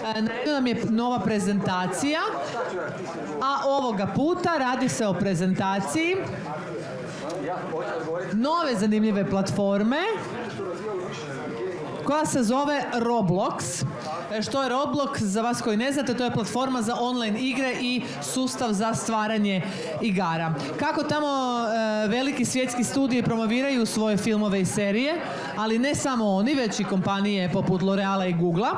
Na redu nam je nova prezentacija, a ovoga puta radi se o prezentaciji nove zanimljive platforme koja se zove Roblox. Što je Roblox? Za vas koji ne znate, to je platforma za online igre i sustav za stvaranje igara. Kako tamo veliki svjetski studiji promoviraju svoje filmove i serije, ali ne samo oni, već i kompanije poput L'Oreala i Googlea,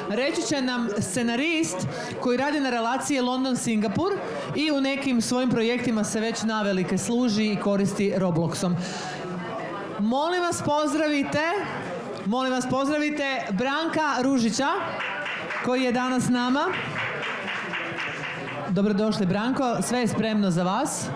reći će nam scenarist koji radi na relaciji London-Singapur i u nekim svojim projektima se već navelike služi i koristi Robloxom. Molim vas pozdravite Branka Ružića, koji je danas s nama. Dobrodošli, Branko, sve je spremno za vas.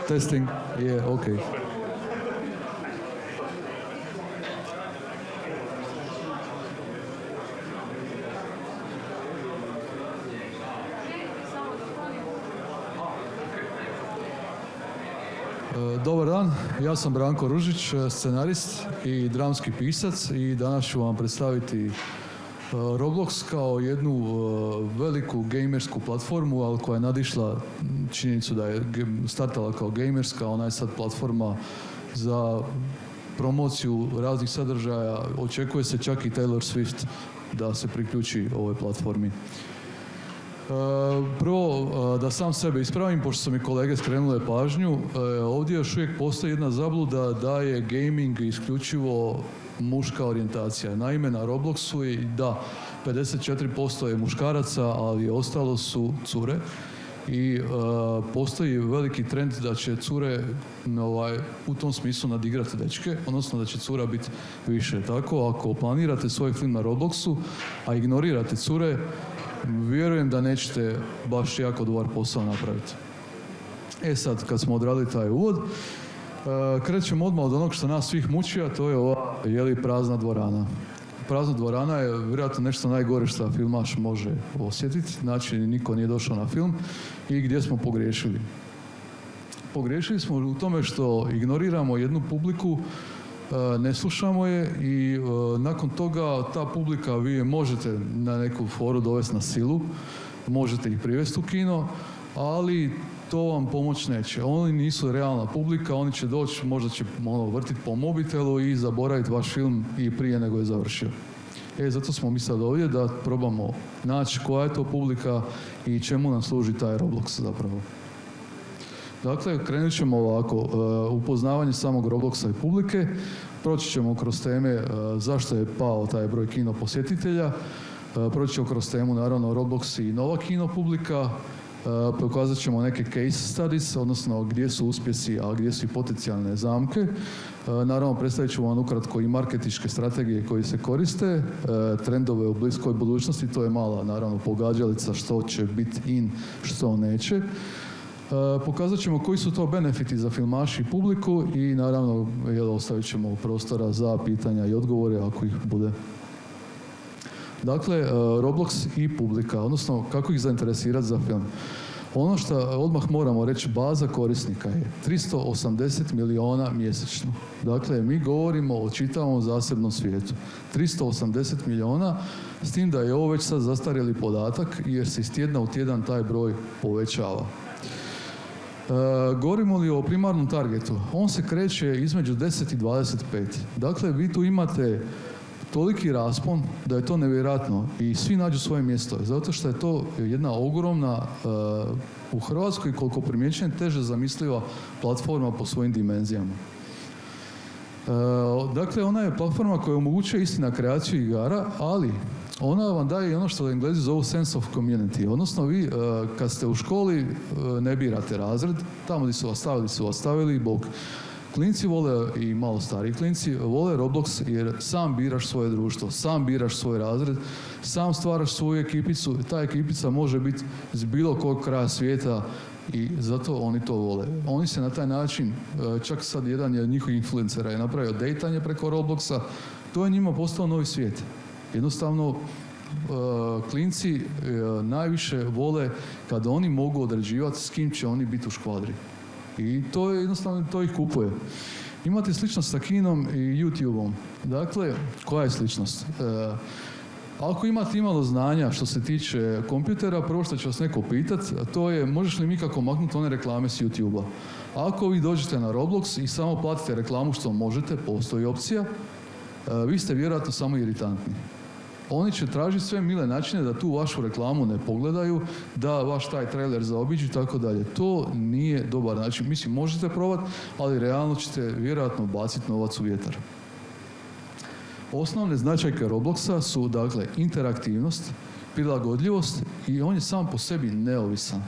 Testing. Yeah, okay. Dobar dan, ja sam Branko Ružić, scenarist i dramski pisac i danas ću vam predstaviti Roblox kao jednu veliku gamersku platformu, ali koja je nadišla činjenicu da je startala kao gamerska, ona je sad platforma za promociju raznih sadržaja. Očekuje se čak i Taylor Swift da se priključi ovoj platformi. Prvo, da sam sebe ispravim, pošto su mi kolege skrenule pažnju, ovdje još uvijek postoji jedna zabluda da je gaming isključivo muška orijentacija. Naime, na Robloxu je da 54% je muškaraca, ali ostalo su cure. I postoji veliki trend da će cure u tom smislu nadigrati dečke, odnosno da će cura biti više. Tako, ako planirate svoj film na Robloxu, a ignorirate cure, vjerujem da nećete baš jako dobar posao napraviti. Sad, kad smo odradili taj uvod, krećemo odmah od onog što nas svih muči, a to je ova prazna dvorana. Prazna dvorana je vjerojatno nešto najgore što filmaš može osjetiti, znači niko nije došao na film i gdje smo pogriješili. Pogriješili smo u tome što ignoriramo jednu publiku, ne slušamo je i nakon toga ta publika vi je možete na neku foru dovesti na silu, možete ih privesti u kino, ali to vam pomoć neće. Oni nisu realna publika, oni će doći, možda će vrtiti po mobitelu i zaboraviti vaš film i prije nego je završio. Zato smo mi sad ovdje da probamo naći koja je to publika i čemu nam služi taj Roblox zapravo. Dakle, krenut ćemo ovako, upoznavanje samog Robloxa i publike, proći ćemo kroz teme zašto je pao taj broj kino posjetitelja, proći ćemo kroz temu naravno Roblox i nova kino publika, pokazat ćemo neke case studies, odnosno gdje su uspjesi, a gdje su i potencijalne zamke. Naravno, predstavit ću vam ukratko i marketinške strategije koje se koriste, trendove u bliskoj budućnosti, to je mala, naravno, pogađalica što će biti in, što neće. Pokazat ćemo koji su to benefiti za filmaši i publiku i naravno ostavit ćemo prostora za pitanja i odgovore ako ih bude. Dakle, Roblox i publika, odnosno kako ih zainteresirati za film. Ono što odmah moramo reći, baza korisnika je 380 milijuna mjesečno. Dakle, mi govorimo o čitavom zasebnom svijetu. 380 milijuna, s tim da je ovo već sad zastarjeli podatak jer se iz tjedna u tjedan taj broj povećava. Govorimo li o primarnom targetu? On se kreće između 10 i 25. Dakle, vi tu imate toliki raspon da je to nevjerojatno i svi nađu svoje mjesto. Zato što je to jedna ogromna, u Hrvatskoj koliko primjećujem, teže zamisliva platforma po svojim dimenzijama. Dakle, ona je platforma koja omogućuje istina kreaciju igara, ali ona vam daje i ono što Englezi zovu sense of community. Odnosno, vi kad ste u školi ne birate razred, tamo gdje su vas stavili, bog. Klinci vole, i malo stariji klinci, vole Roblox jer sam biraš svoje društvo, sam biraš svoj razred, sam stvaraš svoju ekipicu, ta ekipica može biti iz bilo kog kraja svijeta i zato oni to vole. Oni se na taj način, čak sad jedan je njihovih influencera je napravio dejtanje preko Robloxa, to je njima postao novi svijet. Jednostavno, klinci najviše vole kada oni mogu određivati s kim će oni biti u škvadri. I to je jednostavno, to ih kupuje. Imate sličnost sa kinom i YouTube-om. Dakle, koja je sličnost? Ako imate imalo znanja što se tiče kompjutera, prvo što će vas neko pitat, to je možeš li mi kako maknuti one reklame s YouTube-a. Ako vi dođete na Roblox i samo platite reklamu što možete, postoji opcija, vi ste vjerojatno samo iritantni. Oni će tražiti sve mile načine da tu vašu reklamu ne pogledaju, da vaš taj trailer zaobiđu i tako dalje. To nije dobar način. Mislim, možete probati, ali realno ćete vjerojatno baciti novac u vjetar. Osnovne značajke Robloxa su, dakle, interaktivnost, prilagodljivost i on je sam po sebi neovisan.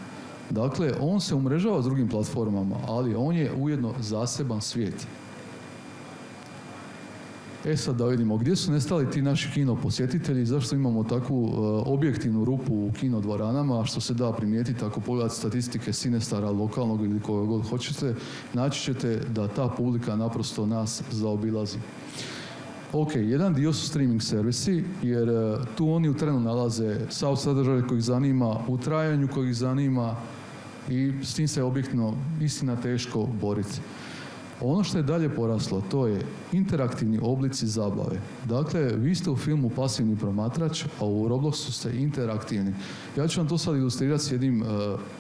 Dakle, on se umrežava s drugim platformama, ali on je ujedno zaseban svijet. Sad da vidimo gdje su nestali ti naši kino posjetitelji, zašto imamo takvu objektivnu rupu u kino dvoranama, što se da primijetiti ako pogledate statistike Cinestara lokalnog ili koga god hoćete, naći ćete da ta publika naprosto nas zaobilazi. Ok, jedan dio su streaming servisi, jer tu oni u trenu nalaze sav sadržaj koji ih zanima, u trajanju koji ih zanima i s tim se objektivno istina teško boriti. Ono što je dalje poraslo, to je interaktivni oblici zabave. Dakle, vi ste u filmu pasivni promatrač, a u Robloxu ste interaktivni. Ja ću vam to sad ilustrirati s jednim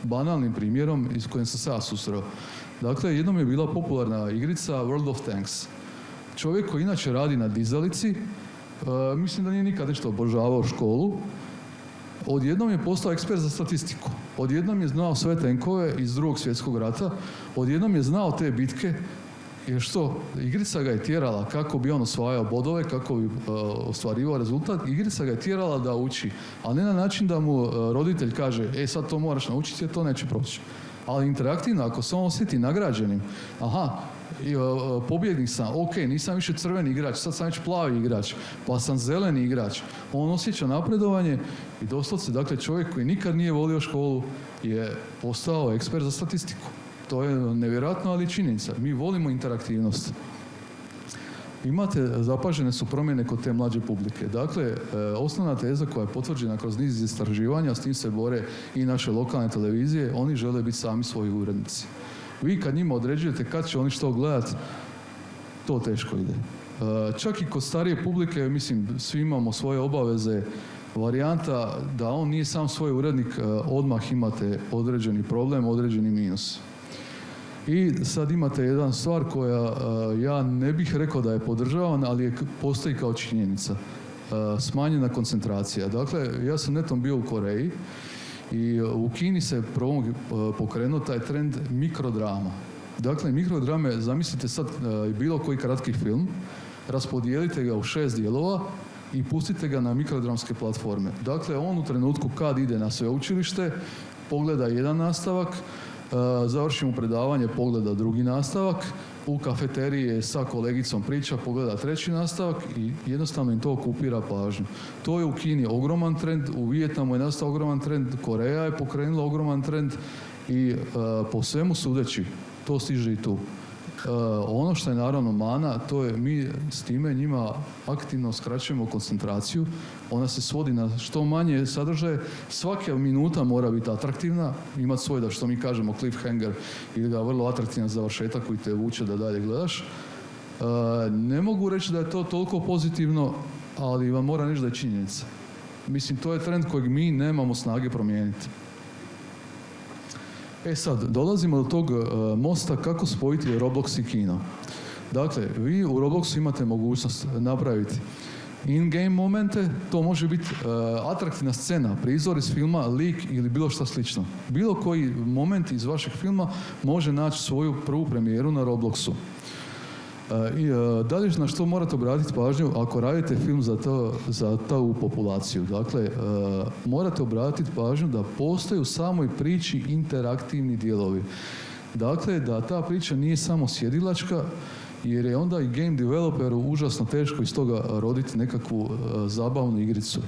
banalnim primjerom iz kojem sam se ja susreo. Dakle, jednom je bila popularna igrica World of Tanks. Čovjek koji inače radi na dizalici, mislim da nije nikad nešto obožavao školu, odjednom je postao ekspert za statistiku. Odjednom je znao sve tenkove iz Drugog svjetskog rata, odjednom je znao te bitke, jer što, igrica ga je tjerala kako bi on osvajao bodove, kako bi ostvarivao rezultat, igrica ga je tjerala da uči, a ne na način da mu roditelj kaže, sad to moraš naučiti, jer to neće proći. Ali interaktivno, ako se on osjeti nagrađenim, pobjednik sam, ok, nisam više crveni igrač, sad sam već plavi igrač, pa sam zeleni igrač. On osjeća napredovanje i doslovce, dakle, čovjek koji nikad nije volio školu je postao ekspert za statistiku. To je nevjerojatno, ali činjenica. Mi volimo interaktivnost. Zapažene su promjene kod te mlađe publike. Dakle, osnovna teza koja je potvrđena kroz niz istraživanja, s tim se bore i naše lokalne televizije, oni žele biti sami svoji urednici. Vi kad njima određujete kad će oni što gledati, to teško ide. Čak i kod starije publike, mislim, svi imamo svoje obaveze, varijanta da on nije sam svoj urednik, odmah imate određeni problem, određeni minus. I sad imate jedan stvar koja ja ne bih rekao da je podržavan, ali postoji kao činjenica. Smanjena koncentracija. Dakle, ja sam netom bio u Koreji I u Kini se pokrenuo taj trend mikrodrama. Dakle, mikrodrame, zamislite sad bilo koji kratki film, raspodijelite ga u 6 dijelova i pustite ga na mikrodramske platforme. Dakle, on u trenutku kad ide na sveučilište, pogleda jedan nastavak, završi mu predavanje, pogleda drugi nastavak, u kafeteriji je sa kolegicom priča, pogleda treći nastavak i jednostavno im to okupira pažnju. To je u Kini ogroman trend, u Vijetnamu je nastao ogroman trend, Koreja je pokrenula ogroman trend i po svemu sudeći to stiže i tu. Ono što je naravno mana, to je mi s time njima aktivno skraćujemo koncentraciju, ona se svodi na što manje sadržaje, svaka minuta mora biti atraktivna, imati svoj, da što mi kažemo, cliffhanger ili ga vrlo atraktivan završetak koji te vuče da dalje gledaš. Ne mogu reći da je to toliko pozitivno, ali vam moram reći da je činjenica. Mislim, to je trend kojeg mi nemamo snage promijeniti. Sad, dolazimo do tog mosta kako spojiti Roblox i kino. Dakle, vi u Robloxu imate mogućnost napraviti in-game momente, to može biti atraktivna scena, prizor iz filma, lik ili bilo što slično. Bilo koji moment iz vašeg filma može naći svoju prvu premijeru na Robloxu. Dalje na što morate obratiti pažnju ako radite film za tu populaciju. Dakle, morate obratiti pažnju da postoje u samoj priči interaktivni dijelovi. Dakle, da ta priča nije samo sjedilačka, jer je onda i game developeru užasno teško iz toga roditi nekakvu zabavnu igricu.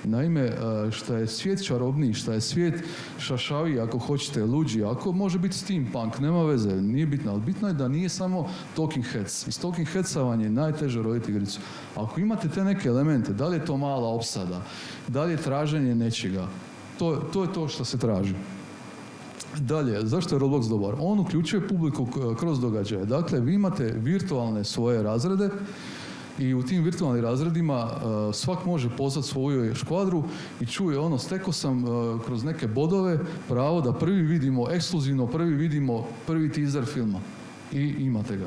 Naime, šta je svijet čarobniji, šta je svijet šašaviji, ako hoćete, luđi, ako može biti steampunk, nema veze, nije bitno, ali bitno je da nije samo talking heads. Iz talking headsa vam je najteže roditi igricu. Ako imate te neke elemente, da li je to mala opsada, da li je traženje nečega, to je to što se traži. Dalje, zašto je Roblox dobar? On uključuje publiku kroz događaje. Dakle, vi imate virtualne svoje razrede, i u tim virtualnim razredima svak može pozvati svoju škvadru i čuje ono, stekao sam kroz neke bodove pravo da prvi vidimo, ekskluzivno prvi teaser filma. I imate ga.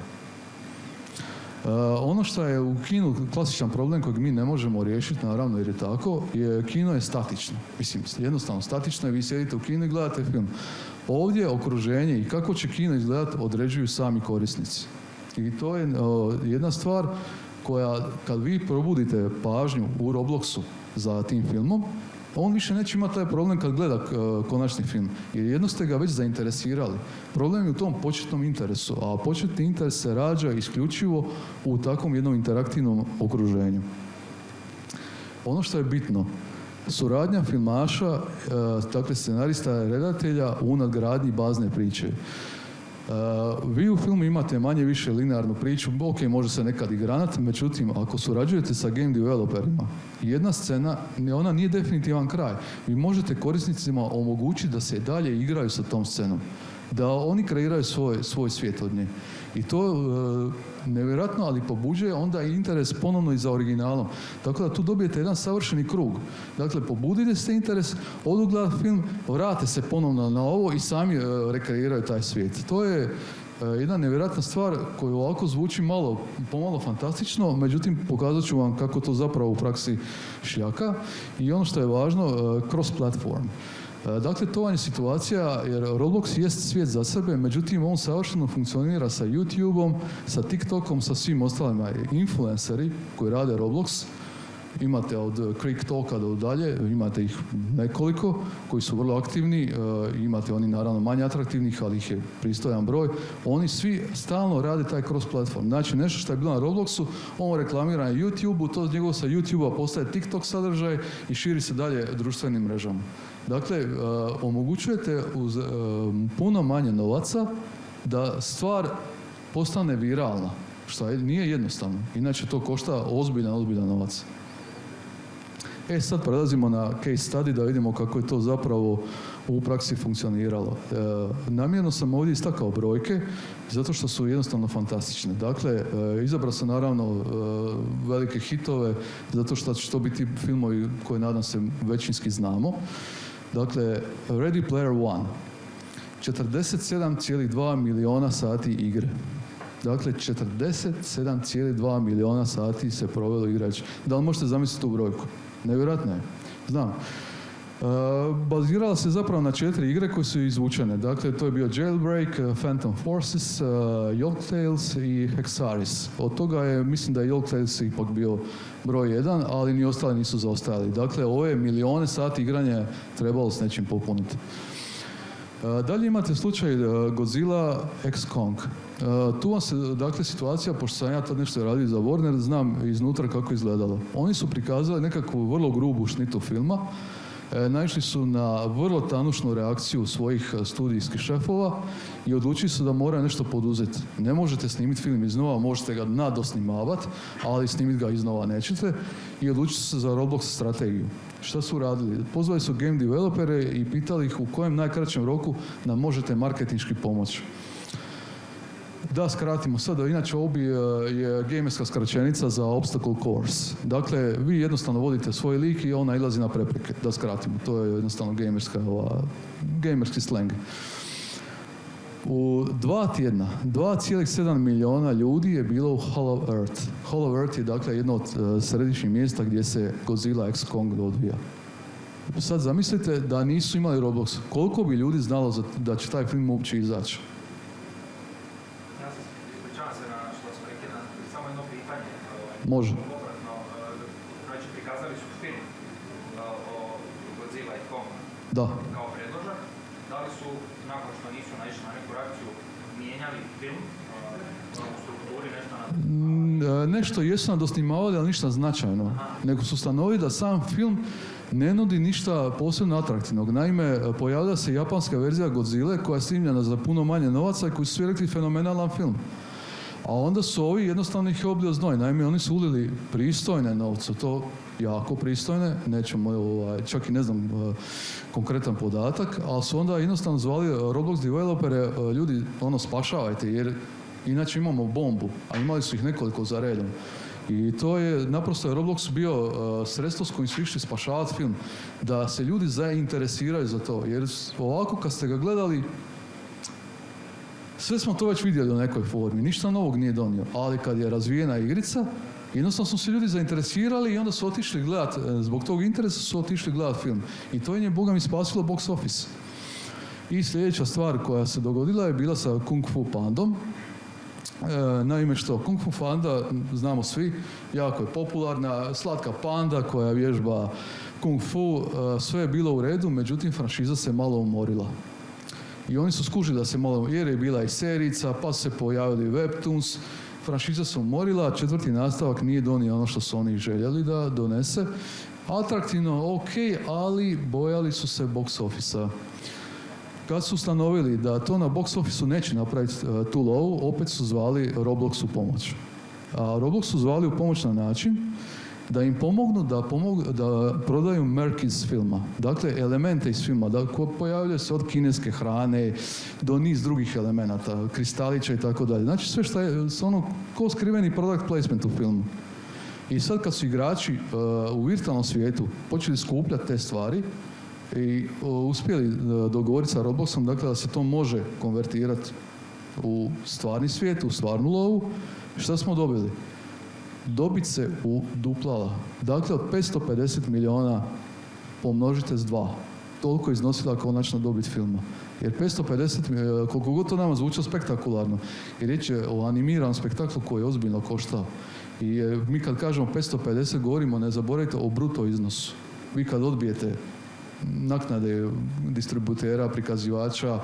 Ono što je u kinu klasičan problem kojeg mi ne možemo riješiti, naravno jer je tako, kino je statično. Mislim, jednostavno statično je, vi sjedite u kinu i gledate film. Ovdje okruženje i kako će kino izgledati određuju sami korisnici. I to je jedna stvar koja, kad vi probudite pažnju u Robloxu za tim filmom, on više neće imati taj problem kad gleda konačni film. Jer jedno ste ga već zainteresirali. Problem je u tom početnom interesu, a početni interes se rađa isključivo u takvom jednom interaktivnom okruženju. Ono što je bitno, suradnja filmaša, dakle scenarista i redatelja u nadgradnji bazne priče. Vi u filmu imate manje više linearnu priču, ok, može se nekad i granat, međutim, ako surađujete sa game developerima, jedna scena, ona nije definitivan kraj. Vi možete korisnicima omogućiti da se dalje igraju sa tom scenom, da oni kreiraju svoj svijet od nje. I to nevjerojatno, ali pobuđuje onda i interes ponovno i za originalom. Tako da tu dobijete jedan savršeni krug. Dakle, pobudite se interes, odu gledati film, vrate se ponovno na ovo i sami rekreiraju taj svijet. To je jedna nevjerojatna stvar koja ovako zvuči pomalo fantastično, međutim pokazat ću vam kako to zapravo u praksi šljaka. I ono što je važno, cross-platform. Dakle, to vam je situacija, jer Roblox jest svijet za sebe, međutim, on savršeno funkcionira sa YouTubeom, sa TikTokom, sa svim ostalima. Influenceri koji rade Roblox, imate od Creek Talka do dalje, imate ih nekoliko koji su vrlo aktivni, imate oni naravno manje atraktivnih, ali ih je pristojan broj. Oni svi stalno rade taj cross-platform. Znači, nešto što je bilo na Robloxu, on reklamira na YouTubeu, to njegovo sa YouTubea postaje TikTok sadržaj i širi se dalje društvenim mrežama. Dakle, omogućujete uz puno manje novaca da stvar postane viralna, što nije jednostavno. Inače, to košta ozbiljan novac. Sad prelazimo na case study da vidimo kako je to zapravo u praksi funkcioniralo. Namjerno sam ovdje istakao brojke zato što su jednostavno fantastične. Dakle, izabrao sam naravno velike hitove zato što će to biti filmovi koje nadam se većinski znamo. Dakle, Ready Player One, 47,2 miliona sati igre. Dakle, 47,2 miliona sati se provelo igrač. Da li možete zamisliti tu brojku? Nevjerojatno je. Znam. Bazirala se zapravo na 4 igre koje su izvučene. Dakle, to je bio Jailbreak, Phantom Forces, Yolk Tales i Hexaris. Od toga je, mislim da je Yolk Tales ipak bio broj 1, ali ni ostali nisu zaostajali. Dakle, ove milijone sati igranja trebalo s nečim popuniti. Dalje imate slučaj Godzilla x Kong. Tu vam se, dakle, situacija, pošto sam ja to nešto radio za Warner, znam iznutra kako izgledalo. Oni su prikazali nekakvu vrlo grubu šnitu filma, naišli su na vrlo tanušnu reakciju svojih studijskih šefova i odlučili su da moraju nešto poduzeti. Ne možete snimiti film iznova, možete ga nadosnimavati, ali snimiti ga iznova nećete, i odlučili su se za Roblox strategiju. Šta su radili? Pozvali su game developere i pitali ih u kojem najkraćem roku nam možete marketinški pomoći. Da skratimo sad, inače OBI je gamerska skraćenica za obstacle course. Dakle, vi jednostavno vodite svoj lik i on nailazi na prepreke. Da skratimo, to je jednostavno gamerski slang. U 2 tjedna 2,7 milijuna ljudi je bilo u Hollow Earth. Hollow Earth je, dakle, jedno od središnjih mjesta gdje se Godzilla x Kong odvija. Sad zamislite da nisu imali Roblox. Koliko bi ljudi znalo da će taj film uopće izaći? Može. Znači, prikazali su film o Godzilla i Kong kao predložak. Da li su, nakon što nisu naišli na neku reakciju, mijenjali film u strukturi, nešto na... Nešto jesu nadosnimavali, ali ništa značajno. Nego su ustanovili da sam film ne nudi ništa posebno atraktivnog. Naime, pojavila se japanska verzija Godzilla koja je snimljena za puno manje novaca i koji su svi rekli fenomenalan film. A onda su ovi jednostavno ih oblio znoj. Naime, oni su ulili pristojne novce, to jako pristojne, nećemo, čak i ne znam konkretan podatak, ali su onda jednostavno zvali Roblox developere, ljudi, spašavajte, jer inače imamo bombu, a imali su ih nekoliko za redom. I to je, naprosto je Roblox bio sredstvo s kojim su išli spašavati film, da se ljudi zainteresiraju za to, jer ovako kad ste ga gledali, sve smo to već vidjeli u nekoj formi, ništa novog nije donio, ali kad je razvijena igrica, jednostavno su se ljudi zainteresirali i onda su otišli gledati, zbog tog interesa su otišli gledati film. I to je Boga mi spasilo box office. I sljedeća stvar koja se dogodila je bila sa Kung Fu Pandom. Naime što, Kung Fu Panda, znamo svi, jako je popularna, slatka panda koja vježba Kung Fu, sve je bilo u redu, međutim franšiza se malo umorila. I oni su skužili da se malo, jer je bila i serica, pa su se pojavili webtoons, franšiza se umorila, 4. nastavak nije donio ono što su oni željeli da donese. Atraktivno, ok, ali bojali su se box office-a. Kad su ustanovili da to na box office-u neće napraviti too low, opet su zvali Roblox u pomoć. A Roblox su zvali u pomoć na način da im pomognu da prodaju merch iz filma. Dakle, elemente iz filma, da pojavljaju se od kineske hrane do niz drugih elemenata, kristalića i tako dalje. Znači sve što je ko skriveni product placement u filmu. I sad kad su igrači u virtualnom svijetu počeli skupljati te stvari i uspjeli dogovoriti sa Robloxom, dakle da se to može konvertirati u stvarni svijet, u stvarnu lovu, šta smo dobili? Dobit se uduplala. Dakle, od 550 milijuna pomnožite s 2. Toliko je iznosila konačna dobit filma. Jer 550, koliko god to nama zvuča spektakularno, jer riječ je o animiranom spektaklu koji je ozbiljno koštao. I mi kad kažemo 550 govorimo, ne zaboravite o bruto iznosu. Vi kad odbijete naknade distributera, prikazivača,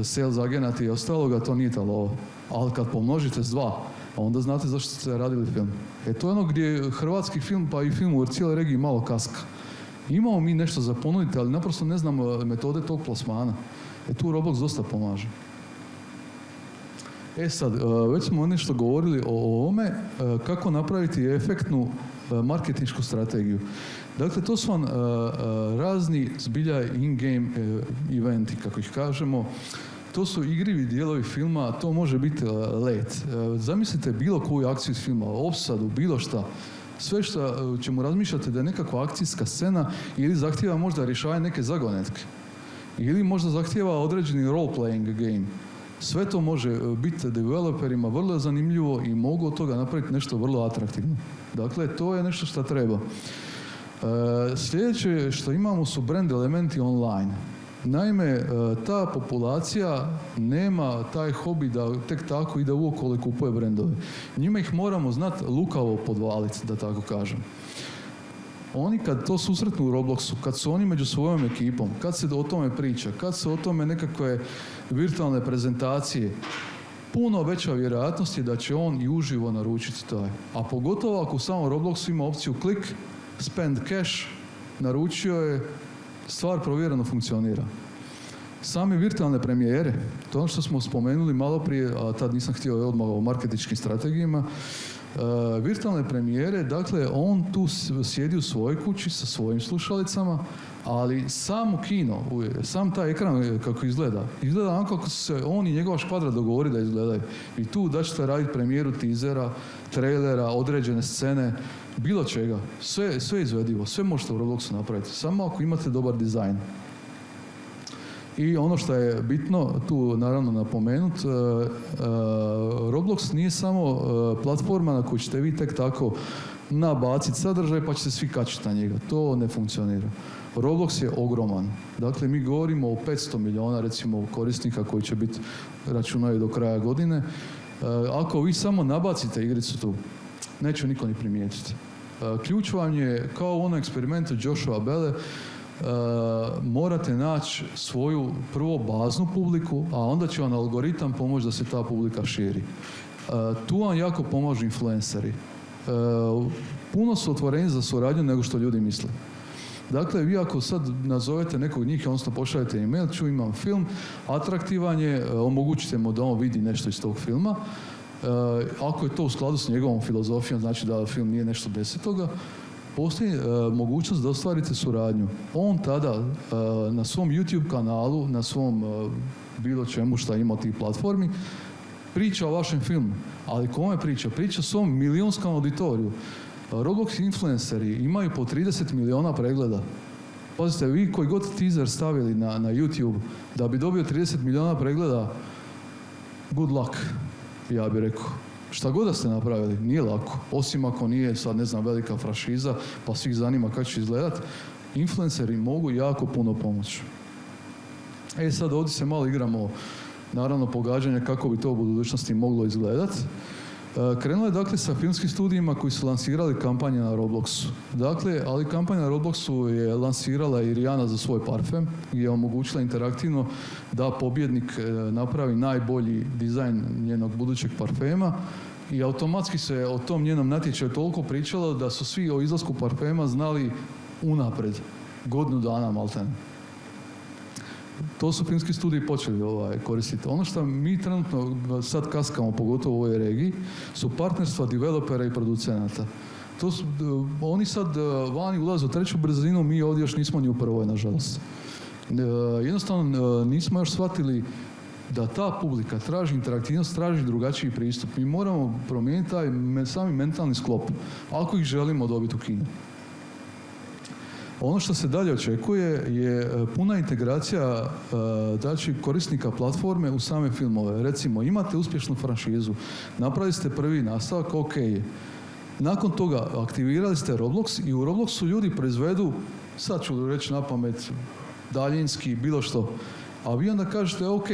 sales agenata i ostaloga, to nije ta lova. Ali kad pomnožite s 2, onda znate zašto ste radili film. To je ono gdje hrvatski film, pa i film u cijeloj regiji malo kaska. Imamo mi nešto za ponuditi, ali naprosto ne znamo metode tog plasmana. Tu Roblox dosta pomaže. Sad, već smo nešto govorili o ovome, kako napraviti efektnu marketinšku strategiju. Dakle, to su vam razni zbilja in-game eventi, kako ih kažemo. To su igrivi dijelovi filma, to može biti let. Zamislite bilo koju akciju iz filma, opsadu, bilo šta. Sve što čemu razmišljate da je nekakva akcijska scena ili zahtijeva možda rješavanje neke zagonetke. Ili možda zahtijeva određeni role-playing game. Sve to može biti developerima vrlo zanimljivo i mogu od toga napraviti nešto vrlo atraktivno. Dakle, to je nešto što treba. Sljedeće što imamo su brand elementi online. Naime, ta populacija nema taj hobi da tek tako ide uokolo i kupuje brendove. Njima ih moramo znati lukavo podvaliti, da tako kažem. Oni kad to susretnu u Robloxu, kad su oni među svojom ekipom, kad se o tome priča, kad se o tome nekakve virtualne prezentacije, puno veća vjerojatnost je da će on i uživo naručiti taj. A pogotovo ako u samom Robloxu ima opciju klik, spend cash, naručio je, stvar provjereno funkcionira. Same virtualne premijere, to ono što smo spomenuli malo prije, a tad nisam htio odmah o marketinškim strategijama, virtualne premijere, dakle, on tu sjedi u svojoj kući sa svojim slušalicama, ali samo kino, sam taj ekran kako izgleda onako kako se on i njegova škvadra dogovori da izgledaju. I tu da ćete raditi premijeru tizera, trailera, određene scene, bilo čega. Sve je izvedivo, sve možete u Robloxu napraviti, samo ako imate dobar dizajn. I ono što je bitno tu naravno napomenuti, Roblox nije samo platforma na koju ćete vi tek tako nabaciti sadržaj pa ćete svi kačiti na njega. To ne funkcionira. Roblox je ogroman. Dakle, mi govorimo o 500 milijuna recimo korisnika koji će biti računaju do kraja godine. Ako vi samo nabacite igricu tu, neće niko ni primijetiti. Ključ vam je kao u onom eksperimentu Joshua Belle, morate naći svoju prvo baznu publiku, a onda će vam algoritam pomoći da se ta publika širi. Tu vam jako pomažu influenceri. Puno su otvoreni za suradnju nego što ljudi misle. Dakle, vi ako sad nazovete nekog njih, odnosno pošaljete e-mail, imam film, atraktivan je, omogućite mu da on vidi nešto iz tog filma. Ako je to u skladu s njegovom filozofijom, znači da film nije nešto desetoga, postoji mogućnost da ostvarite suradnju. On tada na svom YouTube kanalu, na svom bilo čemu što ima tih platformi, priča o vašem filmu. Ali kome priča? Priča svom milijunskom auditoriju. Roblox influenceri imaju po 30 milijuna pregleda. Pazite, vi koji god teaser stavili na YouTube da bi dobio 30 milijuna pregleda, good luck, ja bih rekao. Šta god da ste napravili, nije lako. Osim ako nije sad, ne znam, velika franšiza, pa svih zanima kako će izgledat, influenceri mogu jako puno pomoći. Sad ovdje se malo igramo, naravno, pogađanja kako bi to u budućnosti moglo izgledat. Krenulo je dakle sa filmskim studijima koji su lansirali kampanje na Robloxu. Dakle, ali kampanja na Robloxu je lansirala i Rihanna za svoj parfem, gdje je omogućila interaktivno da pobjednik napravi najbolji dizajn njenog budućeg parfema i automatski se o tom njenom natječaju toliko pričalo da su svi o izlasku parfema znali unapred, godinu dana maltene. To su filmski studiji počeli koristiti. Ono što mi trenutno sad kaskamo, pogotovo u ovoj regiji, su partnerstva developera i producenata. Oni sad vani ulaze u treću brzinu, mi ovdje još nismo ni u prvoj, nažalost. Jednostavno nismo još shvatili da ta publika traži interaktivnost, traži drugačiji pristup. Mi moramo promijeniti taj sami mentalni sklop, ako ih želimo dobiti u kinu. Ono što se dalje očekuje je puna integracija korisnika platforme u same filmove. Recimo, imate uspješnu franšizu, napravili ste prvi nastavak, ok je. Nakon toga aktivirali ste Roblox i u Robloxu ljudi proizvedu, sad ću reći na pamet, daljinski, bilo što. A vi onda kažete, ok,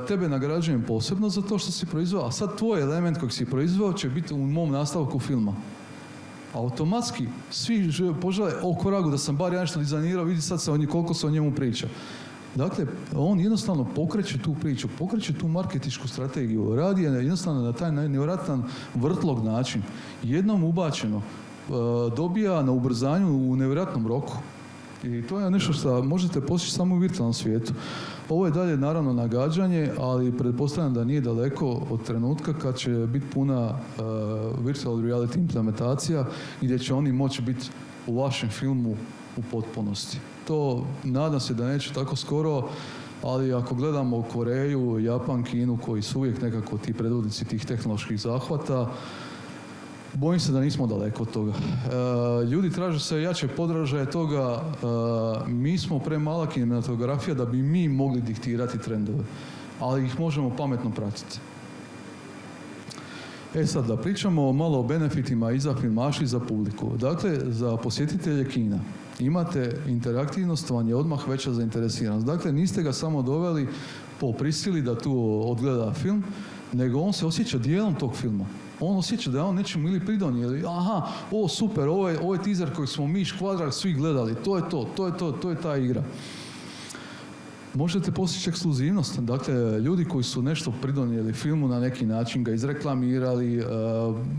tebe nagrađujem posebno za to što si proizveo, a sad tvoj element kojeg si proizveo će biti u mom nastavku filma. Automatski svi požele koragu da sam bar ja nešto dizajnirao, vidi sad koliko se o njemu priča. Dakle, on jednostavno pokreće tu priču, pokreće tu marketinšku strategiju, radi je jednostavno na taj nevjerojatan vrtlog način. Jednom ubačeno, dobija na ubrzanju u nevjerojatnom roku. I to je nešto što možete postići samo u virtualnom svijetu. Ovo je dalje naravno nagađanje, ali pretpostavljam da nije daleko od trenutka kad će biti puna virtual reality implementacija gdje će oni moći biti u vašem filmu u potpunosti. To nadam se da neće tako skoro, ali ako gledamo Koreju, Japan, Kinu koji su uvijek nekako ti predvodnici tih tehnoloških zahvata, bojim se da nismo daleko od toga. Ljudi traže se jače podražaje toga, mi smo premala kinematografija da bi mi mogli diktirati trendove, ali ih možemo pametno pratiti. Sad da pričamo malo o benefitima i za filmaši i za publiku. Dakle, za posjetitelje kina imate interaktivnost, vam je odmah veća zainteresiranost. Dakle, niste ga samo doveli po prisili da tu odgleda film, nego on se osjeća dijelom tog filma. On osjeća da je on nečemu ili pridonijeli. Aha, o super, ovo je teaser koji smo mi Škvadrak svi gledali. To je ta igra. Možete postići ekskluzivnost. Dakle, ljudi koji su nešto pridonijeli filmu na neki način, ga izreklamirali,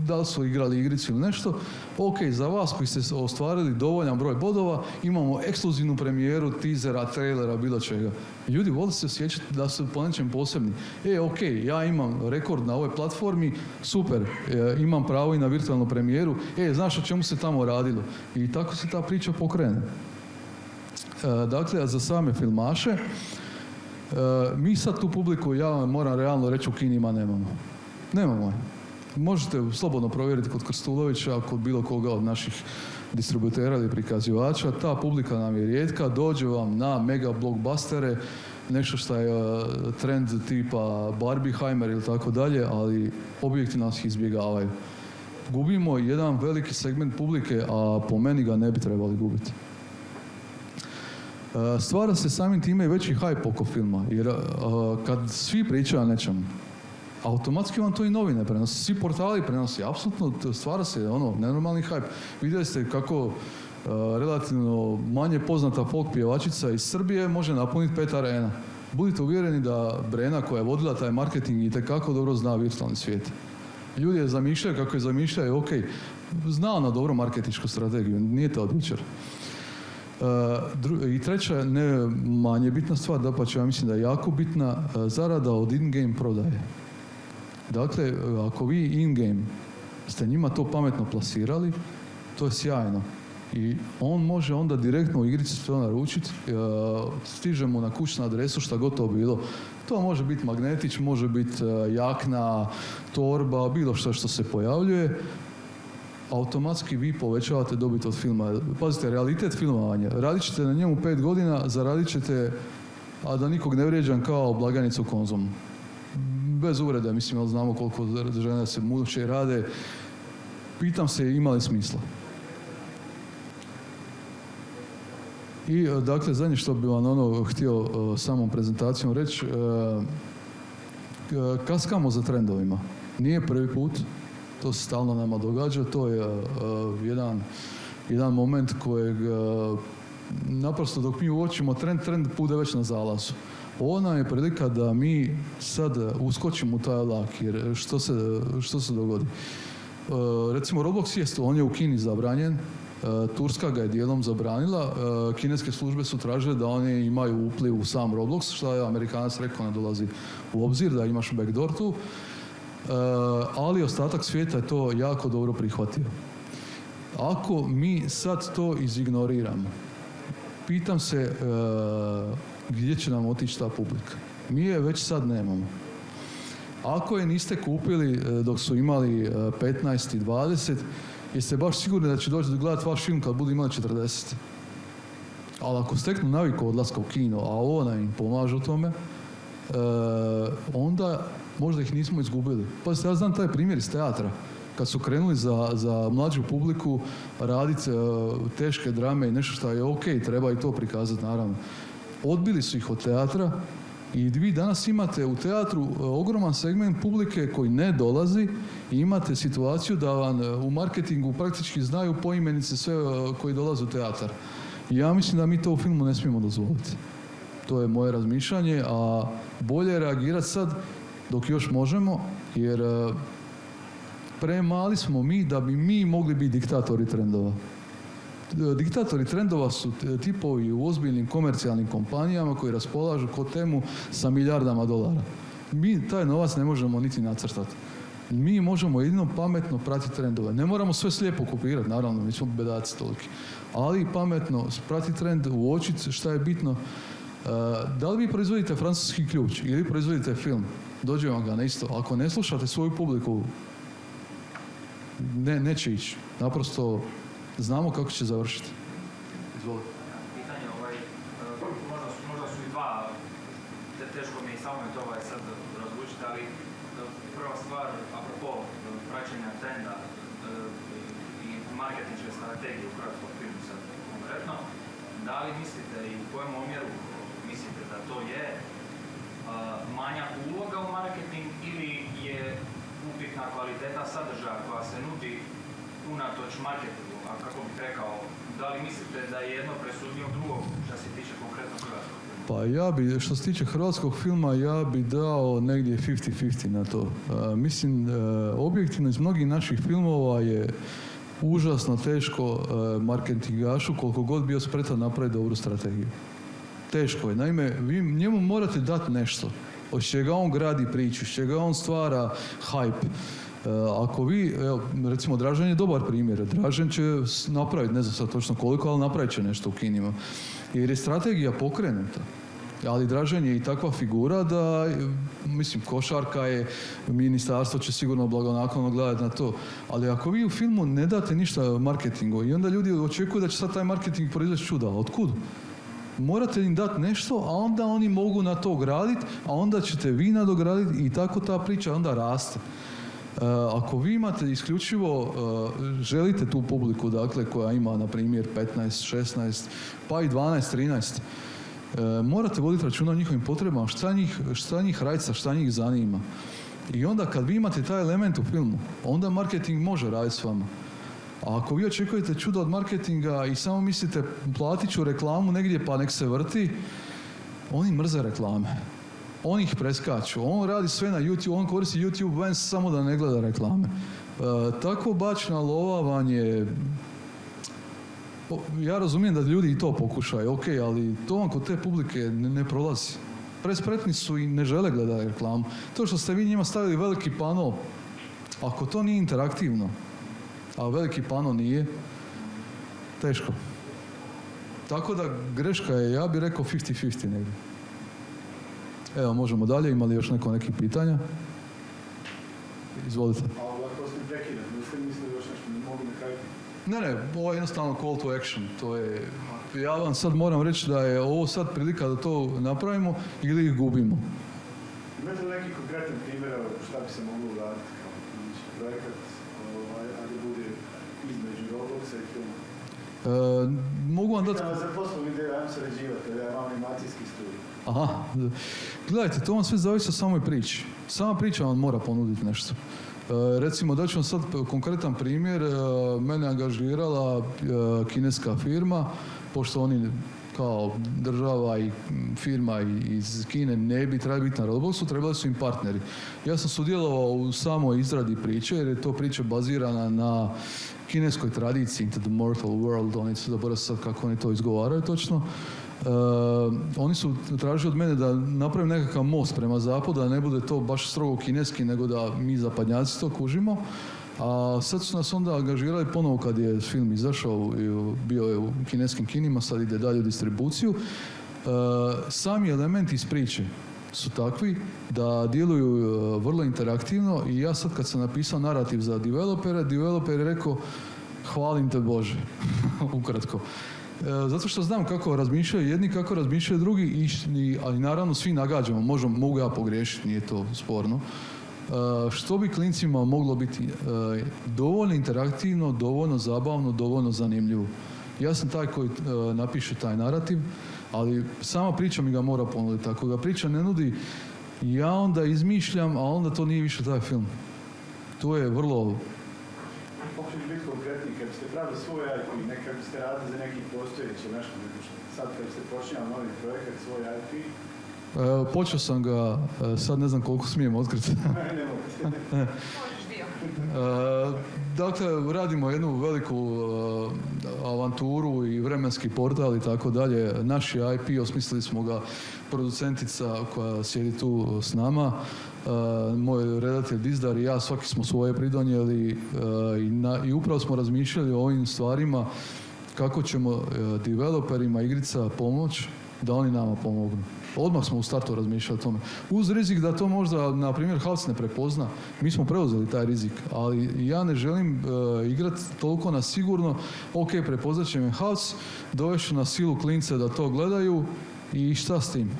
da li su igrali igricu ili nešto, ok, za vas koji ste ostvarili dovoljan broj bodova, imamo ekskluzivnu premijeru, teasera, trailera, bilo čega. Ljudi vole se osjećati da su po nečem posebni. Ok, ja imam rekord na ovoj platformi, super, imam pravo i na virtualnu premijeru, znaš o čemu se tamo radilo. I tako se ta priča pokrene. Dakle, za same filmaše, mi sad tu publiku, ja moram realno reći, u kinima nemamo je. Možete slobodno provjeriti kod Krstulovića, kod bilo koga od naših distributera ili prikazivača, ta publika nam je rijetka, dođe vam na mega blockbustere, nešto što je trend tipa Barbieheimer ili tako dalje, ali objekti nas izbjegavaju. Gubimo jedan veliki segment publike, a po meni ga ne bi trebali gubiti. Stvara se samim time i veći hype oko filma, jer kad svi pričaju o nečemu, automatski vam to i novine prenosi, svi portali prenosi, apsolutno stvara se nenormalni hype. Vidjeli ste kako relativno manje poznata folk pjevačica iz Srbije može napuniti 5 arena. Budite uvjereni da Brena koja je vodila taj marketing itekako dobro zna virtualni svijet. Ljudi je zamišljaju kako je zamišljaju, ok, zna ona dobro marketinšku strategiju, nije to od jučer. I treća, ne manje bitna stvar, dapače, ja mislim da je jako bitna, zarada od in-game prodaje. Dakle, ako vi in-game ste njima to pametno plasirali, to je sjajno. I on može onda direktno u igrici to naručiti, stiže mu na kućnu adresu, šta god to bilo. To može biti magnetić, može biti jakna, torba, bilo što se pojavljuje. Automatski vi povećavate dobit od filma. Pazite, realitet filmovanja. Radit ćete na njemu 5 godina, zaradit ćete, a da nikog ne vrijeđam, kao blagajnicu u Konzumu. Bez uvrede, mislim, ali znamo koliko žene se muče i rade. Pitam se, ima li smisla? I, dakle, zadnje što bi vam htio samom prezentacijom reći, kaskamo za trendovima. Nije prvi put. To se stalno nama događa, to je jedan moment kojeg naprosto dok mi uočimo trend bude već na zalazu. Ovo nam je prilika da mi sad uskočimo u taj vlak, jer što se dogodi? Recimo Roblox on je u Kini zabranjen, Turska ga je dijelom zabranila, kineske službe su tražile da oni imaju upliv u sam Roblox, što je Amerikanac rekao ne dolazi u obzir, da imaš backdoor tu. Ali ostatak svijeta je to jako dobro prihvatio. Ako mi sad to izignoriramo, pitam se gdje će nam otići ta publika. Mi je već sad nemamo. Ako je niste kupili dok su imali 15 i 20, jeste baš sigurni da će doći gledati vaš film kad budu imali 40. Ali ako steknu naviku odlaska u kino, a ona im pomaže u tome, onda možda ih nismo izgubili. Pazite, ja znam taj primjer iz teatra. Kad su krenuli za mlađu publiku raditi teške drame i nešto što je ok, treba i to prikazati, naravno. Odbili su ih od teatra i vi danas imate u teatru ogroman segment publike koji ne dolazi i imate situaciju da vam u marketingu praktički znaju poimenice sve koji dolaze u teatar. I ja mislim da mi to u filmu ne smijemo dozvoliti. To je moje razmišljanje, a bolje je reagirati sad dok još možemo, jer premali smo mi da bi mi mogli biti diktatori trendova. Diktatori trendova su tipovi u ozbiljnim komercijalnim kompanijama koji raspolažu kod temu sa milijardama dolara. Mi taj novac ne možemo niti nacrtati. Mi možemo jedino pametno pratiti trendove. Ne moramo sve slijepo kopirati, naravno, mi smo bedaci toliki. Ali pametno pratiti trend, uočiti šta je bitno. Da li vi proizvodite francuski ključ ili proizvodite film, dođe vam ga na isto. Ako ne slušate svoju publiku, neće ići. Naprosto znamo kako će završiti. Izvolite. Pitanje, možda su i dva, teško mi je samo to sad razlučiti, ali prva stvar, apropo praćenja trenda i marketinške strategije u hrvatskom filmu sad konkretno, da li mislite i u kojem omjeru mislite da to je manja uloga u marketing ili je upitna kvaliteta sadržaja koja se nudi unatoč marketingu, a kako bih rekao, da li mislite da je jedno presudnije od drugog što se tiče konkretno hrvatskog filma? Pa ja bi, što se tiče hrvatskog filma, ja bi dao negdje 50-50 na to. Mislim, objektivno iz mnogih naših filmova je užasno teško marketingašu, koliko god bio spretan, napraviti dobru strategiju. Teško je. Naime, vi njemu morate dati nešto. Od čega on gradi priču, od čega on stvara hype. Ako vi, evo, recimo Dražen je dobar primjer. Dražen će napraviti, ne znam sad točno koliko, ali napravit će nešto u kinima. Jer je strategija pokrenuta. Ali Dražen je i takva figura da, mislim, košarka je, ministarstvo će sigurno blagonaklono gledati na to. Ali ako vi u filmu ne date ništa marketingu i onda ljudi očekuju da će sad taj marketing proizvesti čuda, otkud? Morate im dati nešto, a onda oni mogu na to graditi, a onda ćete vi nadograditi i tako ta priča onda raste. Ako vi imate isključivo, želite tu publiku, dakle, koja ima, na primjer, 15, 16, pa i 12, 13, morate voditi računa o njihovim potrebama, šta njih rajca, šta njih zanima. I onda kad vi imate taj element u filmu, onda marketing može raditi s vama. A ako vi očekujete čudo od marketinga i samo mislite platit ću reklamu negdje pa nek se vrti, oni mrze reklame. On ih preskaču. On radi sve na YouTube, on koristi YouTube Lens samo da ne gleda reklame. Tako bačna lova vam je... Ja razumijem da ljudi i to pokušaju, ok, ali to vam kod te publike ne prolazi. Prespretni su i ne žele gledati reklamu. To što ste vi njima stavili veliki pano, ako to nije interaktivno, a veliki pano nije, teško. Tako da greška je, ja bih rekao 50-50 negdje. Evo, možemo dalje, imali još nekih pitanja? Izvolite. Ali ako ste prekidali, niste mislili još nešto, ne mogu na kraju? Ne, ovo je jednostavno call to action. To je, ja vam sad moram reći da je ovo sad prilika da to napravimo ili ih gubimo. Imate li neki konkretan primjer šta bi se moglo uraditi kao projekat, a da bude između Robloxa i filma? Mogu vam dati... Za poslovnu ideju, ajmo sređivati, da imam animacijski studij. Aha, gledajte, to vam sve zavisi o samoj priči. Sama priča vam mora ponuditi nešto. Recimo, daću vam sad konkretan primjer. Mene angažirala kineska firma, pošto oni kao država i firma iz Kine ne bi trebali biti na Robloxu, trebali su im partneri. Ja sam sudjelovao u samoj izradi priče, jer je to priča bazirana na kineskoj tradiciji Into the Mortal World, oni su zaboravili sad kako oni to izgovaraju točno. Oni su tražili od mene da napravim nekakav most prema zapadu, da ne bude to baš strogo kineski, nego da mi zapadnjaci to kužimo. A sad su nas onda angažirali ponovo kad je film izašao, bio je u kineskim kinima, sad ide dalje u distribuciju. Sami elementi iz priče su takvi da djeluju vrlo interaktivno i ja sad kad sam napisao narativ za developer je rekao hvalim te Bože, ukratko. Zato što znam kako razmišljaju jedni, kako razmišljaju drugi, ali naravno svi nagađamo, mogu ja pogriješiti, nije to sporno. Što bi klincima moglo biti dovoljno interaktivno, dovoljno zabavno, dovoljno zanimljivo. Ja sam taj koji napiše taj narativ, ali sama priča mi ga mora ponuditi. Ako ga priča ne nudi, ja onda izmišljam, a onda to nije više taj film. To je vrlo... Pokušaj biti konkretni, kad biste pravili svoj IP, kad biste radili za neki postojeći nešto, sad kad biste počinjali novi projekat, svoj IP, počeo sam ga, sad ne znam koliko smijem otkriti. ne mogu. Dakle, radimo jednu veliku avanturu i vremenski portal i tako dalje. Naš je IP, osmislili smo ga producentica koja sjedi tu s nama. Moj redatelj Dizdar i ja, svaki smo svoje pridonijeli i upravo smo razmišljali o ovim stvarima kako ćemo developerima igrica pomoći da oni nama pomognu. Odmah smo u startu razmišljali o tome. Uz rizik da to možda, na primjer, Havc ne prepozna. Mi smo preuzeli taj rizik, ali ja ne želim igrati toliko na sigurno. Ok, prepoznat će me Havc, dovešću na silu klince da to gledaju i šta s tim?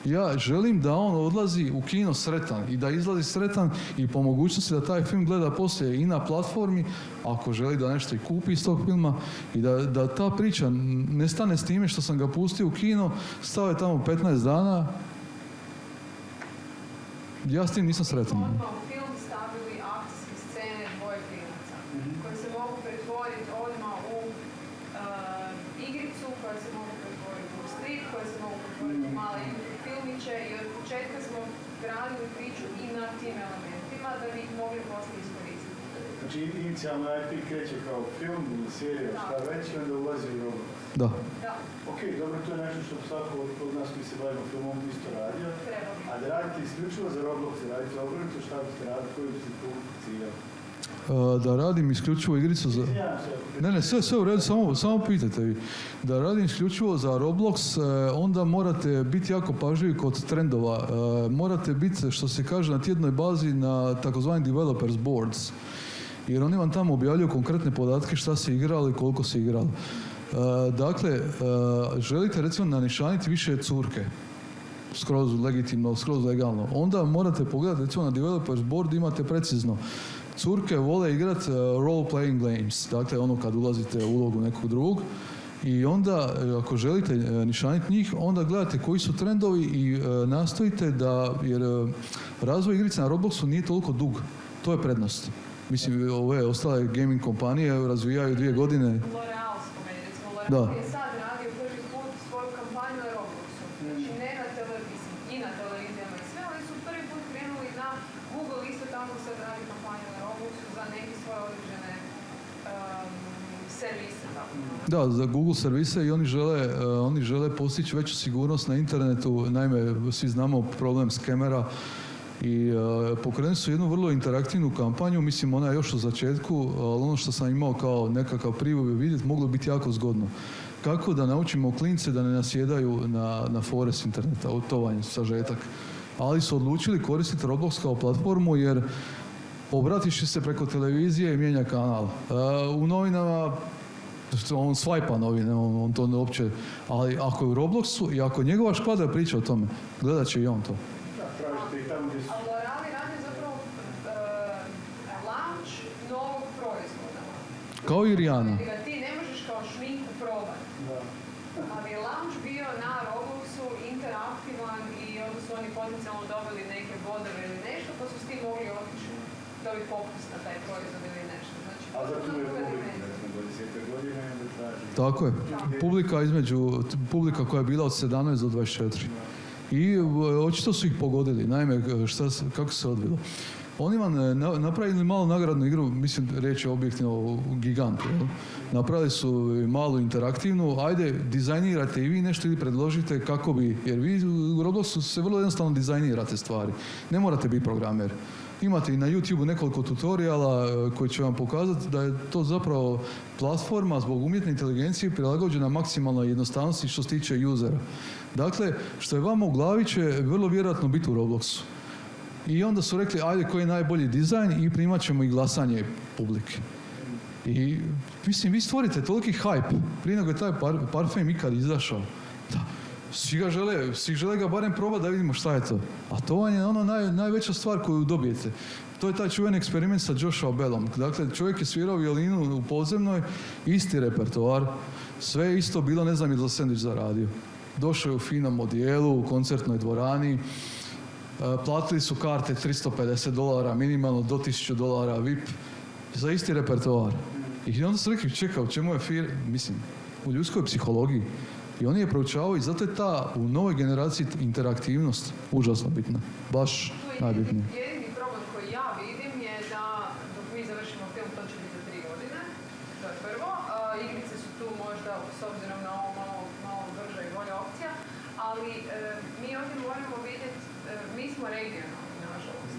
Ja želim da on odlazi u kino sretan i da izlazi sretan i po mogućnosti da taj film gleda poslije i na platformi, ako želi da nešto i kupi iz tog filma i da ta priča ne stane s time što sam ga pustio u kino, stao je tamo 15 dana, ja s tim nisam sretan. Odmah u film stavili akcijske scene dvoje klinaca koje se mogu pretvoriti odmah u igricu, koje se mogu pretvoriti u strip, koje se mogu pretvoriti u male filmiće i od početka smo gradili priču i na tim elementima da bi ih mogli poslije iskoristiti. Znači inicijalno IP kreće kao film ili serija, šta već, i onda ulazi u Roblox. Da. Ok, dobro, to je nešto što svako od nas koji se bavimo filmom isto radio. A da radite isključivo za Roblox, da radite obrnuto, šta biste radili, koji biste tu ciljali? Da radim isključivo igricu za... Ne, sve u redu, samo pitajte vi. Da radim isključivo za Roblox, onda morate biti jako pažljivi kod trendova. Morate biti, što se kaže, na tjednoj bazi na takozvani developers boards. Jer oni vam tamo objavljuju konkretne podatke šta se igralo i koliko se igralo. Dakle, želite recimo nanišaniti više curke, skroz legitimno, skroz legalno, onda morate pogledati recimo na developers board, imate precizno. Curke vole igrati role playing games, dakle ono kad ulazite u ulogu nekog drugog i onda ako želite nišaniti njih, onda gledate koji su trendovi i nastojite da, jer razvoj igrice na Robloxu nije toliko dug, to je prednost. Mislim, ove ostale gaming kompanije razvijaju 2 godine. L'Oreal spomeni, recimo L'Oreal je sad radio prvi put svoju kampanju na Robloxu. Znači ne na televiziji, i na televizijama i sve, ali su prvi put krenuli na Google, isto tako sad radi kampanju na Robloxu za neke svoje određene servise. Tako. Da, za Google servise i oni žele postići veću sigurnost na internetu. Naime, svi znamo problem skemera i pokrenuli su jednu vrlo interaktivnu kampanju, mislim ona je još u začetku, ali ono što sam imao kao nekakav privoj vidjeti moglo biti jako zgodno. Kako da naučimo klince da ne nasjedaju na fore s interneta, to vam je sažetak. Ali su odlučili koristiti Roblox kao platformu jer obratiš se preko televizije i mijenja kanal. U novinama on swajpa novine, on to ne uopće, ali ako je u Robloxu i ako njegova škvadra priča o tome, gledat će i on to. A L'Oreal radi zapravo launch novog proizvoda. Kao i Rihanna. Ti ne možeš kao šminku probati. Ali je launch bio na Robloxu interaktivan i onda su oni potencijalno dobili neke bodove ili nešto, pa su s tim mogli otići dobiti popust na taj proizvod ili nešto. Znači, a za tu je publika, 20 godine da traži. Tako je. Publika koja je bila od 17 do 24. I očito su ih pogodili. Naime, kako se odvilo? Oni vam napravili malu nagradnu igru, mislim, riječ je objektivno o gigantu. Jel? Napravili su malu interaktivnu, ajde, dizajnirate i vi nešto ili predložite kako bi, jer vi u Robloxu se vrlo jednostavno dizajnirate stvari. Ne morate biti programer. Imate i na YouTube nekoliko tutoriala koji će vam pokazati da je to zapravo platforma zbog umjetne inteligencije prilagođena maksimalnoj jednostavnosti što se tiče usera. Dakle, što je vama u glavi će vrlo vjerojatno biti u Robloxu. I onda su rekli, ajde, koji je najbolji dizajn i primat ćemo i glasanje publike. I, mislim, vi stvorite toliki hype prije nego je taj parfem ikad izašao. Da. Svi žele ga barem probati da vidimo šta je to. A to vam je ono najveća stvar koju dobijete. To je taj čuveni eksperiment sa Joshua Bellom. Dakle, čovjek je svirao violinu u podzemnoj, isti repertoar, sve isto bilo, ne znam je za sendvič zaradio. Došao je u finom odijelu, u koncertnoj dvorani, platili su karte $350 minimalno do $1000 VIP za isti repertoar. I onda su rekli, čekaj, u čemu je mislim, u ljudskoj psihologiji. I on je proučavao i zato je ta u novoj generaciji interaktivnost užasno bitna. Baš najbitnija. Jedini problem koji ja vidim je da dok mi završimo film, to će biti za 3 godine. To je prvo. Igrice su tu možda s obzirom na ovo malo brža i bolja opcija. Ali mi ovdje moramo vidjeti, mi smo regionalni, nažalost.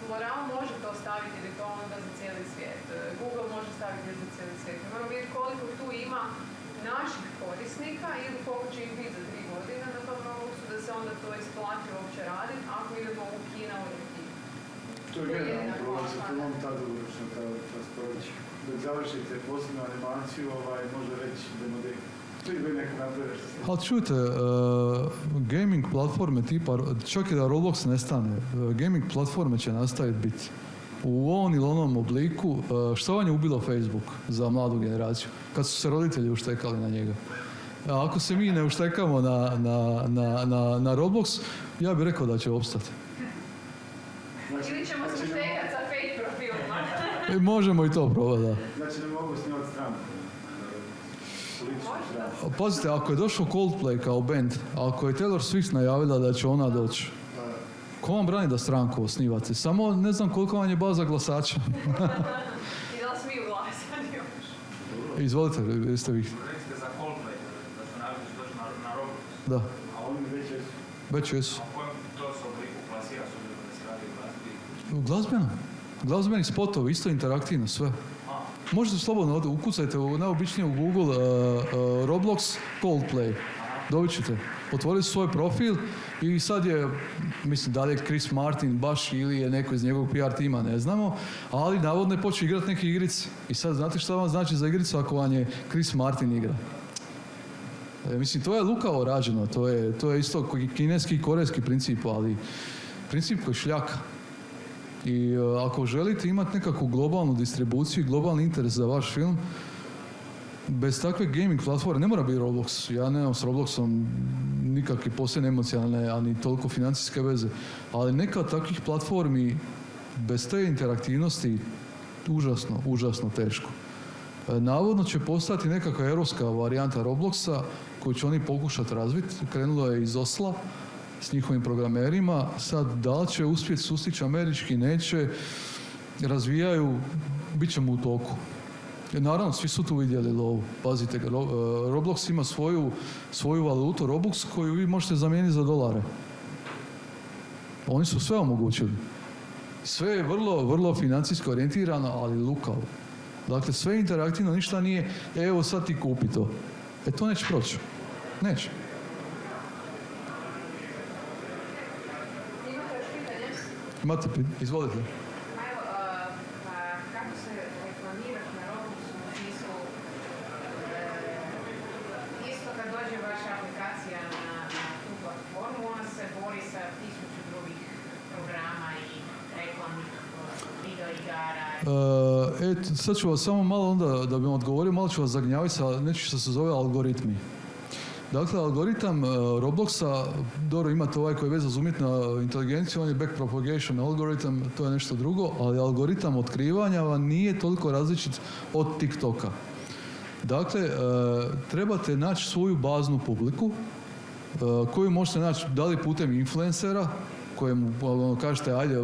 L'Oreal može to staviti jer je to onda za cijeli svijet. Google može staviti za cijeli svijet. Mi moramo vidjeti koliko tu ima naših korisnika ili koliko će ih biti za 3 godine na tom Robloxu, da se onda to isplati uopće raditi ako idemo u Kina u Kina. To je generalno problem sa filmom, ta dugoročna ta proći. Dok završite posebnu animaciju, može reći demodek. Tu je neko napravio što se... Ali čujte, gaming platforme tipa, čak i da Roblox nestane, gaming platforme će nastaviti biti. U ovom ili onom obliku, što vam je ubilo Facebook za mladu generaciju? Kad su se roditelji uštekali na njega. A ako se mi ne uštekamo na Roblox, ja bih rekao da će opstati. Ili ćemo se štekati sa fake profilima. Možemo i to probati, da. Znači ne mogu snimati stranku. Pazite, ako je došao Coldplay kao band, ako je Taylor Swift najavila da će ona doći, ko vam brani da stranku osnivate? Samo ne znam koliko vam je baza glasača. I da li smiju glasati još? Izvolite, jeste vi. Rekli ste za Coldplay, da su najavili da će doći na Roblox. Da, A oni već jesu. već jesu. A u kojem to se obliku plasira s obzirom da se radi o glazbi? Glazbeno. Glazbeni spotovi, isto interaktivno, sve. Možete slobodno ukucajte najobičnije u Google Roblox Coldplay. Dobit ćete. Otvorili su svoj profil i sad je, mislim, da li je Chris Martin baš ili je neko iz njegovog PR tima, ne znamo, ali navodno je počeo igrati neke igrice. I sad znate šta vam znači za igricu ako vam je Chris Martin igra? Mislim, to je lukavo rađeno, to je isto kineski i korejski princip, ali princip koji šljaka. I ako želite imati nekakvu globalnu distribuciju i globalni interes za vaš film, bez takve gaming platforme, ne mora biti Roblox, ja nemam s Robloxom nikakve posebne emocionalne, ani toliko financijske veze, ali neka od takvih platformi bez te interaktivnosti užasno teško. Navodno će postati nekakva europska varijanta Robloxa koju će oni pokušati razviti, krenulo je iz Osla s njihovim programerima, sad da li će uspjeti sustići američki, neće, razvijaju, bit ćemo u toku. Naravno, svi su tu vidjeli lovu. Pazite, Roblox ima svoju valutu, Robux, koju vi možete zamijeniti za dolare. Oni su sve omogućili. Sve je vrlo financijski orijentirano, ali lukavo. Dakle, sve je interaktivno, ništa nije, evo sad ti kupi to. To neće proći. Neće. Imate još pitanje? Imate pitanje? Izvolite. Evo, kako se reklamiraš na Robloxu u smislu, isto kad dođe vaša aplikacija na tu platformu, ona se bori sa 1000 drugih programa i reklamnih video igara. Sad ću vas samo malo onda, da bi vam odgovorio, malo ću vas zagnjaviti sa nečim što se zove algoritmi. Dakle, algoritam Robloxa, dobro imate ovaj koji je vezan za umjetnu inteligenciju, on je backpropagation algoritam, to je nešto drugo, ali algoritam otkrivanja vam nije toliko različit od TikToka. Dakle, trebate naći svoju baznu publiku, koju možete naći da li putem influencera, kojemu kažete ajde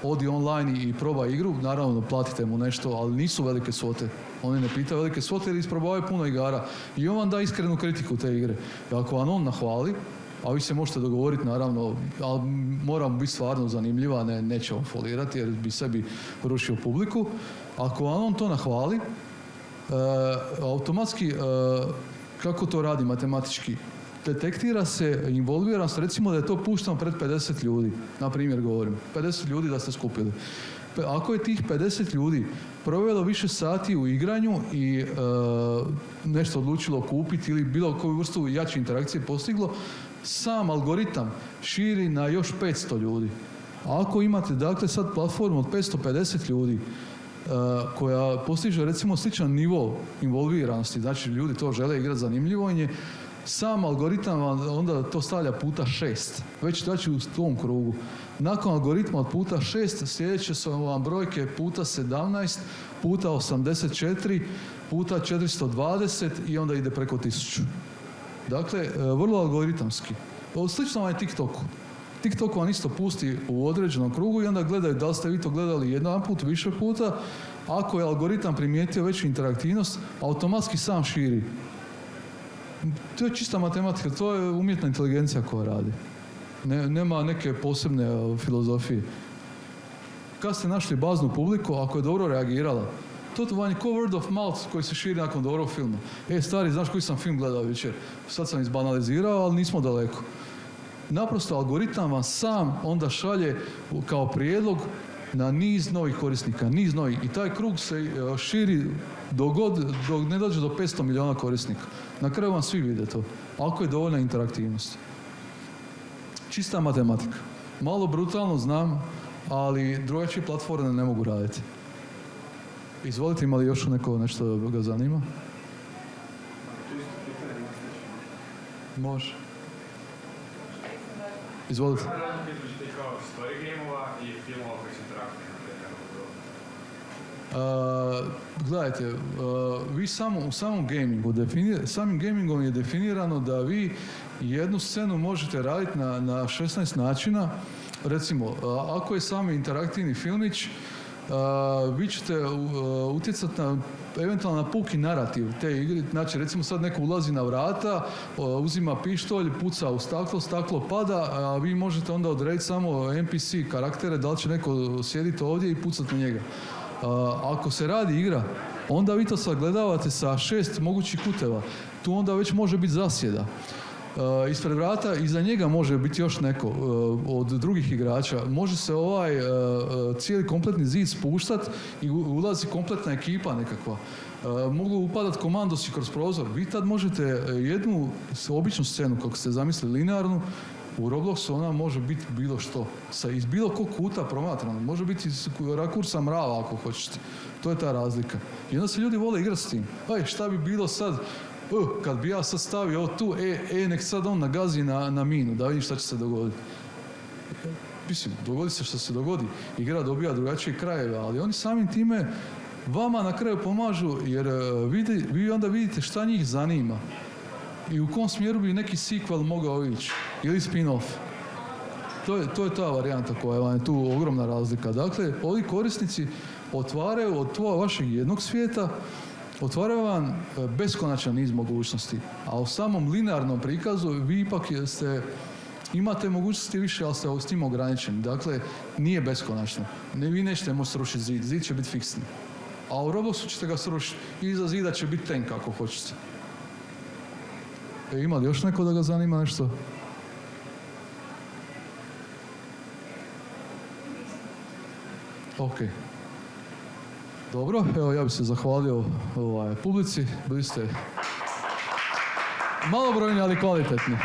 odi online i probaj igru, naravno platite mu nešto, ali nisu velike svote. Oni ne pitaju velike svote jer isprobavaju puno igara i on vam da iskrenu kritiku te igre. I ako vam on nahvali, a vi se možete dogovoriti naravno, ali moramo biti stvarno zanimljiva, neće on folirati jer bi sebi rušio publiku. Ako vam on to nahvali, automatski, kako to radi matematički? Detektira se involviranost, recimo da je to pušteno pred 50 ljudi, na primjer govorim, 50 ljudi da ste skupili. Ako je tih 50 ljudi provelo više sati u igranju i nešto odlučilo kupiti ili bilo koju vrstu jače interakcije postiglo, sam algoritam širi na još 500 ljudi. A ako imate dakle sad platformu od 550 ljudi koja postiže recimo sličan nivo involviranosti, znači ljudi to žele igrati zanimljivo je, sam algoritam onda to stavlja puta 6. Već znači u tom krugu. Nakon algoritma od puta 6 sljedeće su vam brojke puta 17, puta 84, puta 420 i onda ide preko 1000. Dakle, vrlo algoritamski. Slično vam je TikToku. TikTok vam isto pusti u određenom krugu i onda gledaju da li ste vi to gledali jedan put, više puta. Ako je algoritam primijetio veću interaktivnost, automatski sam širi. To je čista matematika, to je umjetna inteligencija koja radi. Nema neke posebne filozofije. Kad ste našli baznu publiku, ako je dobro reagirala, to vam je ko word of mouth koji se širi nakon dobrog filma. Stari, znaš koji sam film gledao jučer? Sad sam izbanalizirao, ali nismo daleko. Naprosto algoritam vam sam onda šalje kao prijedlog na niz novih korisnika, niz novih. I taj krug se širi dok ne dođe do 500 milijuna korisnika. Na kraju vam svi vide to. Ako je dovoljna interaktivnost. Čista matematika. Malo brutalno znam, ali drugačije platforme ne mogu raditi. Izvolite, ima li još neko nešto ga zanima? Može. Izvolite. Između kao story game-ova i filmova koji su interaktivni. Gledajte, vi u samom gamingu, samim gamingom je definirano da vi jednu scenu možete raditi na 16 načina. Recimo, ako je sami interaktivni filmić, vi ćete utjecati na eventualno na puki narativ te igre. Znači, recimo sad neko ulazi na vrata, uzima pištolj, puca u staklo, staklo pada, a vi možete onda odrediti samo NPC karaktere, da li će neko sjediti ovdje i pucati na njega. Ako se radi igra, onda vi to sagledavate sa 6 mogućih kuteva. Tu onda već može biti zasjeda. Ispred vrata, iza njega može biti još neko od drugih igrača. Može se cijeli kompletni zid spuštati i ulazi kompletna ekipa nekakva. Mogu upadati komandosi kroz prozor. Vi tad možete jednu običnu scenu, kako ste zamislili linearnu, u Robloxu ona može biti bilo što. Iz bilo kog kuta promatrano. Može biti iz rakursa mrava ako hoćete. To je ta razlika. I onda se ljudi vole igrati s tim. Šta bi bilo sad kad bi ja sad stavio ovo tu, nek sad on nagazi na minu, da vidim šta će se dogoditi. Mislim, dogodi se što se dogodi. Igra dobija drugačije krajeve, ali oni samim time vama na kraju pomažu, jer vi onda vidite šta njih zanima. I u kom smjeru bi neki sequel mogao ići. Ili spin-off. To je ta varijanta koja vam je tu ogromna razlika. Dakle, ovi korisnici otvaraju od vašeg jednog svijeta, otvaraju vam beskonačan niz mogućnosti. A u samom linearnom prikazu vi ipak imate mogućnosti više, ali ste s tim ograničeni. Dakle, nije beskonačno. Vi nećete moći srušiti zid. Zid će biti fiksni. A u Robloxu ćete ga srušiti. Iza zida će biti tank ako hoćete. Ima li još neko da ga zanima nešto? Ok. Dobro, evo ja bih se zahvalio publici. Bili ste malobrojni, ali kvalitetni.